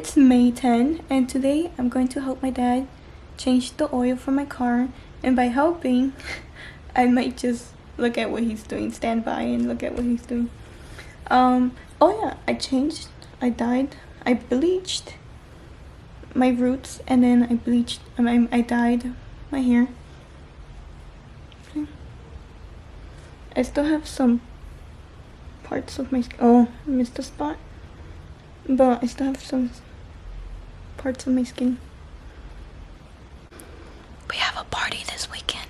It's May 10 and today I'm going to help my dad change the oil for my car, and by helping I might just look at what he's doing, stand by and look at what he's doing. Oh yeah, I dyed, I bleached my roots, and then I dyed my hair. I still have some parts of my skin. Oh, I missed a spot. But I still have some parts of my skin. We have a party this weekend.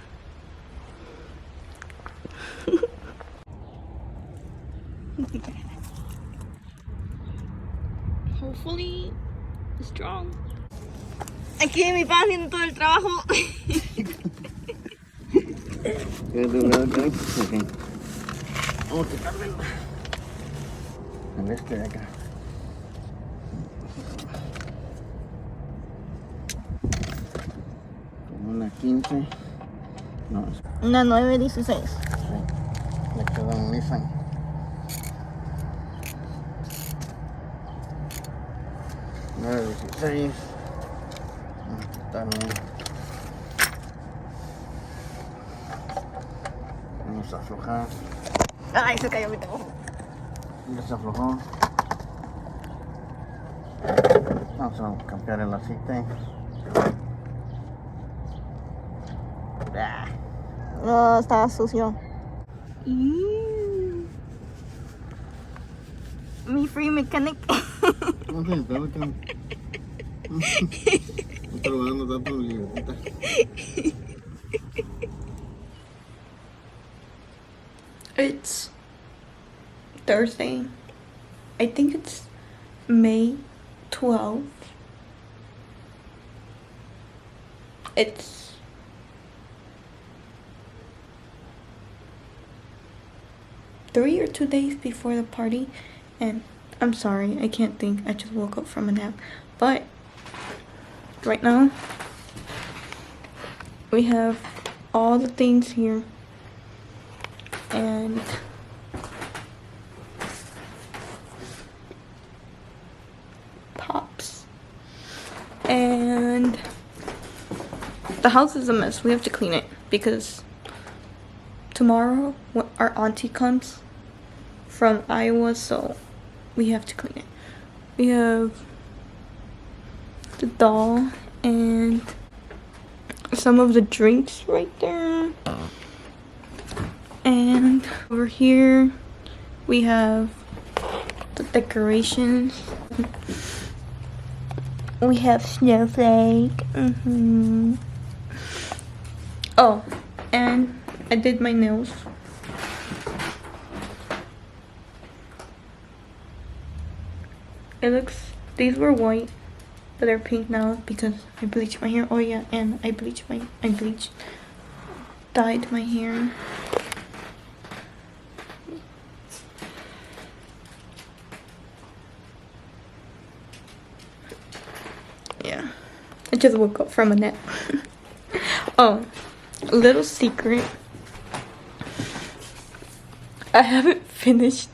Hopefully strong. Aquí mi papá haciendo todo el trabajo. Okay. Vamos a quitarle el este de acá. Como una 15. No, Una 916. sí. Le quedó un Nissan. Nueve 16. Vamos a quitarle. Vamos a aflojar. Ay, se cayó mi trabajo. Ya se aflojó. Vamos a cambiar el aceite. No, estaba sucio. Mi free mechanic. No sé, pero que no. No estoy dando tanto libretita. It's Thursday. I think it's May 12th. It's 3 or 2 days before the party, and I'm sorry, I can't think. I just woke up from a nap. But right now we have all the things here, and pops, and the house is a mess. We have to clean it because tomorrow our auntie comes from Iowa, so we have to clean it. We have the doll and some of the drinks right there, and over here we have the decorations. We have snowflake. Oh, and I did my nails. These were white, but they're pink now because I bleached my hair. Oh yeah, and I dyed my hair. Yeah, I just woke up from a nap. Oh, a little secret. I haven't finished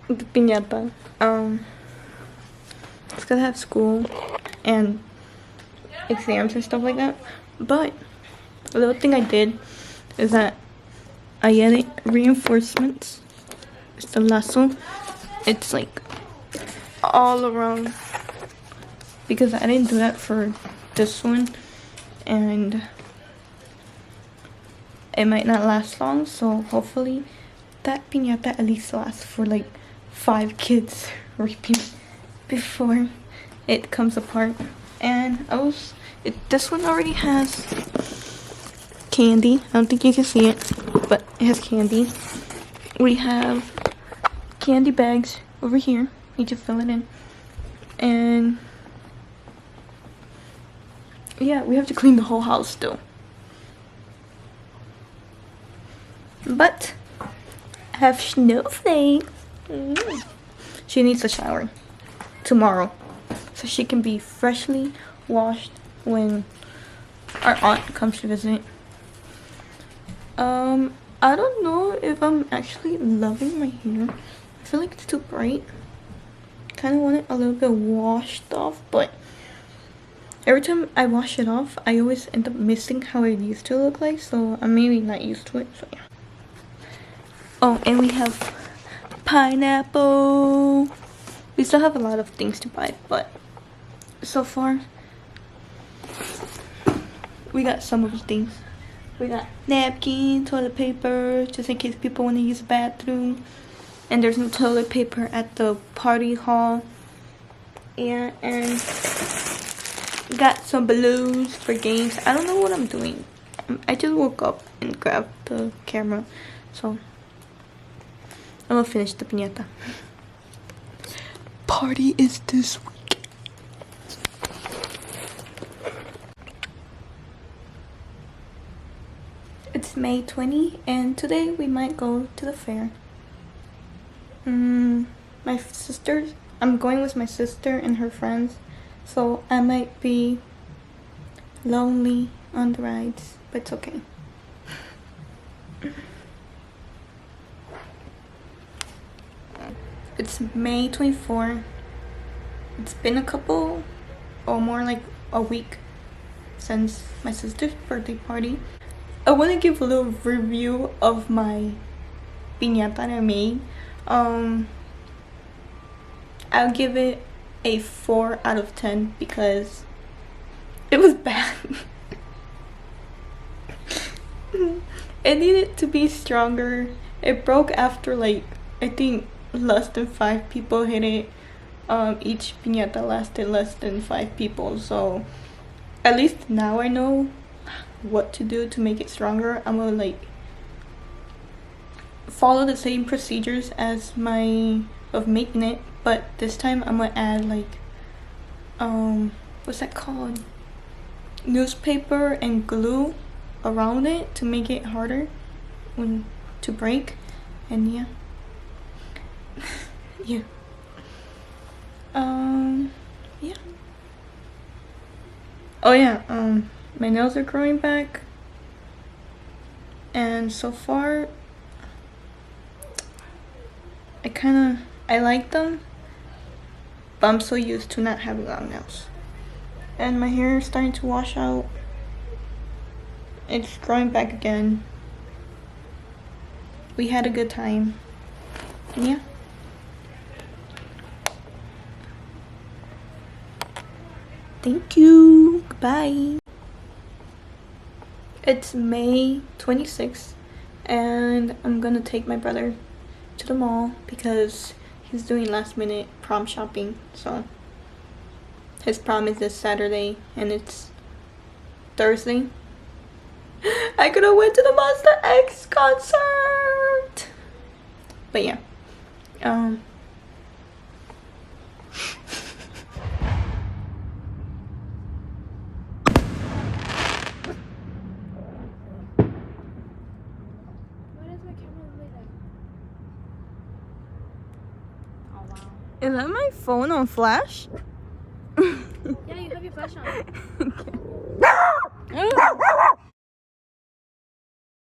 the piñata. It's because I have school and exams and stuff like that. But the little thing I did is that I added reinforcements. It's the lasso. It's like all around, because I didn't do that for this one, and it might not last long, so hopefully that piñata at least lasts for like 5 kids before it comes apart. And this one already has candy. I don't think you can see it, but it has candy. We have candy bags over here. You just fill it in. And yeah, we have to clean the whole house still. But I have snowflake. She needs a shower tomorrow, so she can be freshly washed when our aunt comes to visit. I don't know if I'm actually loving my hair. I feel like it's too bright. kind of want it a little bit washed off, but every time I wash it off, I always end up missing how it used to look like, so I'm maybe not used to it, so yeah. Oh, and we have pineapple. We still have a lot of things to buy, but so far, we got some of the things. We got napkin, toilet paper, just in case people want to use the bathroom. And there's no toilet paper at the party hall. Yeah, and got some balloons for games. I don't know what I'm doing. I just woke up and grabbed the camera, so I'm gonna finish the piñata. Party is this week. It's May 20 and today we might go to the fair. My sisters, I'm going with my sister and her friends, so I might be lonely on the rides, but it's okay. It's May 24. It's been a couple or more like a week since my sister's birthday party. I want to give a little review of my piñata that I made. I'll give it a 4 out of 10 because it was bad. It needed to be stronger. It broke after like, I think less than 5 people hit it. Each piñata lasted less than 5 people, so at least now I know what to do to make it stronger. I'm gonna like follow the same procedures as of making it, but this time I'm gonna add like what's that called, newspaper and glue around it to make it harder to break. And yeah. Yeah. Yeah. Oh yeah, my nails are growing back, and so far I like them, but I'm so used to not having long nails. And my hair is starting to wash out. It's growing back again. We had a good time. Yeah. Thank you. Goodbye. It's May 26th and I'm gonna take my brother to the mall because he's doing last minute prom shopping. So his prom is this Saturday and it's Thursday. I could have went to the Monster X concert. But yeah. Is that my phone on flash? Yeah, you have your flash on. Okay.